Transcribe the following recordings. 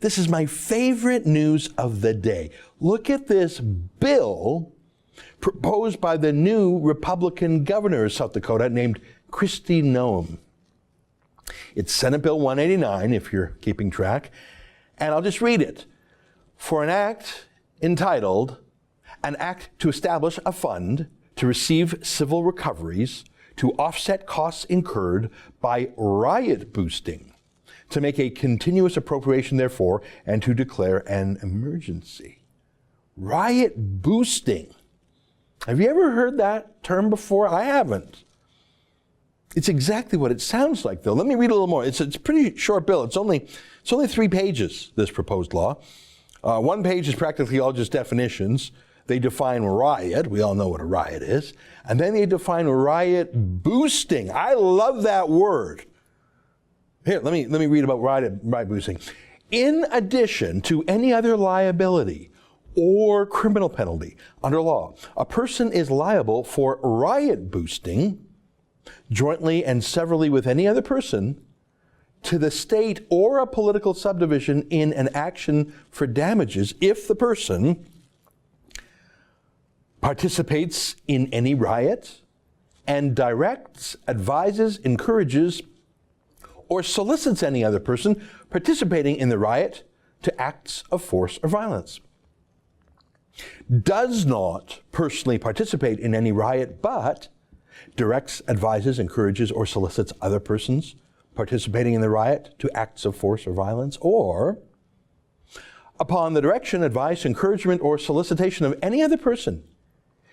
This is my favorite news of the day. Look at this bill proposed by the new Republican governor of South Dakota named Kristi Noem. It's Senate Bill 189, if you're keeping track, and I'll just read it. For an act entitled, an act to establish a fund to receive civil recoveries to offset costs incurred by riot boosting, to make a continuous appropriation therefore, and to declare an emergency. Riot boosting. Have you ever heard that term before? I haven't. It's exactly what it sounds like, though. Let me read a little more. It's a pretty short bill. It's only 3 pages, this proposed law. 1 page is practically all just definitions. They define riot. We all know what a riot is. And then they define riot boosting. I love that word. Here, let me read about riot boosting. In addition to any other liability or criminal penalty under law, a person is liable for riot boosting jointly and severally with any other person to the state or a political subdivision in an action for damages if the person participates in any riot and directs, advises, encourages, or solicits any other person participating in the riot to acts of force or violence. Does not personally participate in any riot, but directs, advises, encourages, or solicits other persons participating in the riot to acts of force or violence, or upon the direction, advice, encouragement, or solicitation of any other person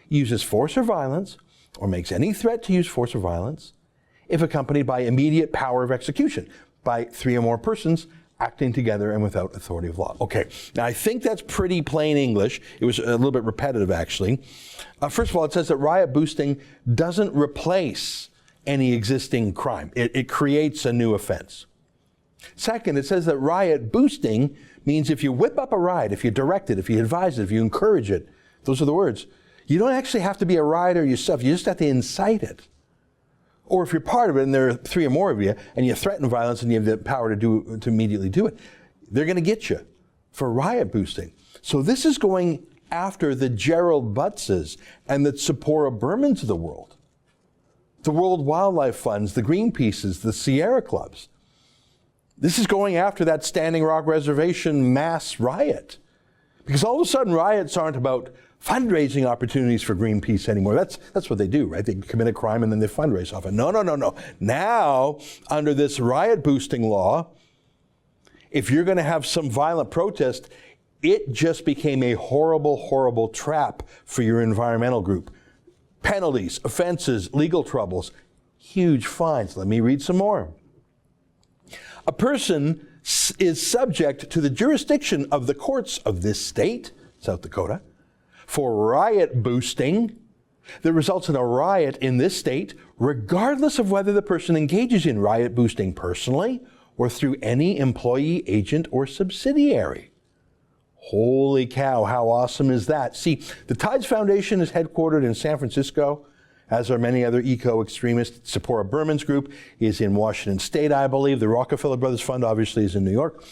uses force or violence, or makes any threat to use force or violence, if accompanied by immediate power of execution by 3 or more persons acting together and without authority of law. Okay, now I think that's pretty plain English. It was a little bit repetitive, actually. First of all, it says that riot boosting doesn't replace any existing crime. It creates a new offense. Second, it says that riot boosting means if you whip up a riot, if you direct it, if you advise it, if you encourage it, those are the words. You don't actually have to be a rioter yourself. You just have to incite it. Or if you're part of it and there are 3 or more of you and you threaten violence and you have the power to immediately do it, they're going to get you for riot boosting. So this is going after the Gerald Buttses and the Tzipporah Bermans of the world, the World Wildlife Funds, the Greenpeaces, the Sierra Clubs. This is going after that Standing Rock Reservation mass riot. Because all of a sudden riots aren't about fundraising opportunities for Greenpeace anymore. That's what they do, right? They commit a crime and then they fundraise off it. No. Now, under this riot boosting law, if you're going to have some violent protest, it just became a horrible, horrible trap for your environmental group. Penalties, offenses, legal troubles, huge fines. Let me read some more. A person is subject to the jurisdiction of the courts of this state, South Dakota, for riot boosting that results in a riot in this state, regardless of whether the person engages in riot boosting personally or through any employee, agent, or subsidiary. Holy cow, how awesome is that? See, the Tides Foundation is headquartered in San Francisco, as are many other eco-extremist. Tzipporah Berman's group is in Washington State, I believe. The Rockefeller Brothers Fund obviously is in New York.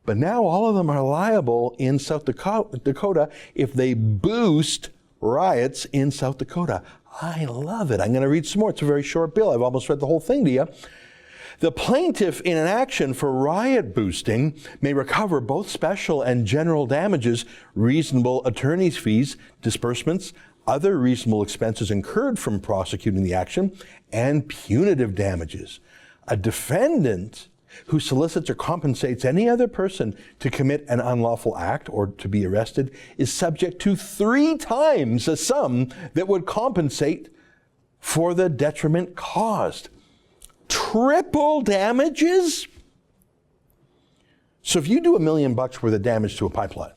But now all of them are liable in South Dakota if they boost riots in South Dakota. I love it. I'm going to read some more. It's a very short bill. I've almost read the whole thing to you. The plaintiff in an action for riot boosting may recover both special and general damages, reasonable attorney's fees, disbursements, other reasonable expenses incurred from prosecuting the action, and punitive damages. A defendant who solicits or compensates any other person to commit an unlawful act or to be arrested is subject to 3 times the sum that would compensate for the detriment caused. Triple damages? So if you do $1 million worth of damage to a pipeline,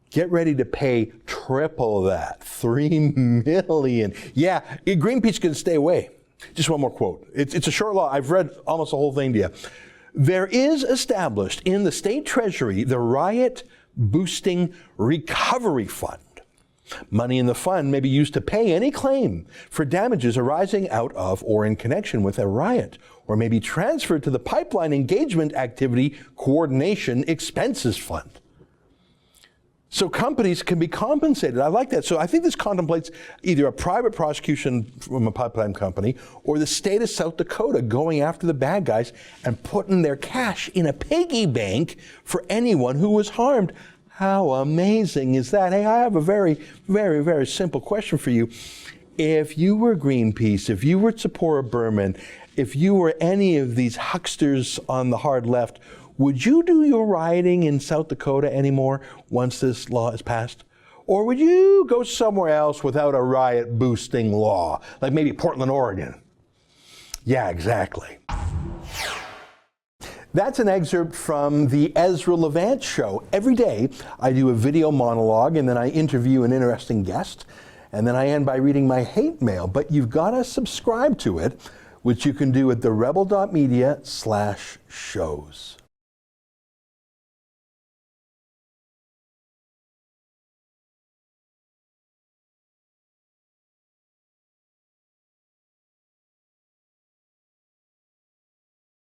get ready to pay triple that, $3 million. Yeah, Greenpeace can stay away. Just one more quote. It's a short law. I've read almost the whole thing to you. There is established in the state treasury the Riot Boosting Recovery Fund. Money in the fund may be used to pay any claim for damages arising out of or in connection with a riot or may be transferred to the Pipeline Engagement Activity Coordination Expenses Fund. So companies can be compensated. I like that. So I think this contemplates either a private prosecution from a pipeline company or the state of South Dakota going after the bad guys and putting their cash in a piggy bank for anyone who was harmed. How amazing is that? Hey, I have a very, very, very simple question for you. If you were Greenpeace, if you were Tzipora Berman, if you were any of these hucksters on the hard left, would you do your rioting in South Dakota anymore once this law is passed? Or would you go somewhere else without a riot-boosting law, like maybe Portland, Oregon? Yeah, exactly. That's an excerpt from the Ezra Levant show. Every day, I do a video monologue, and then I interview an interesting guest, and then I end by reading my hate mail. But you've got to subscribe to it, which you can do at therebel.media/shows.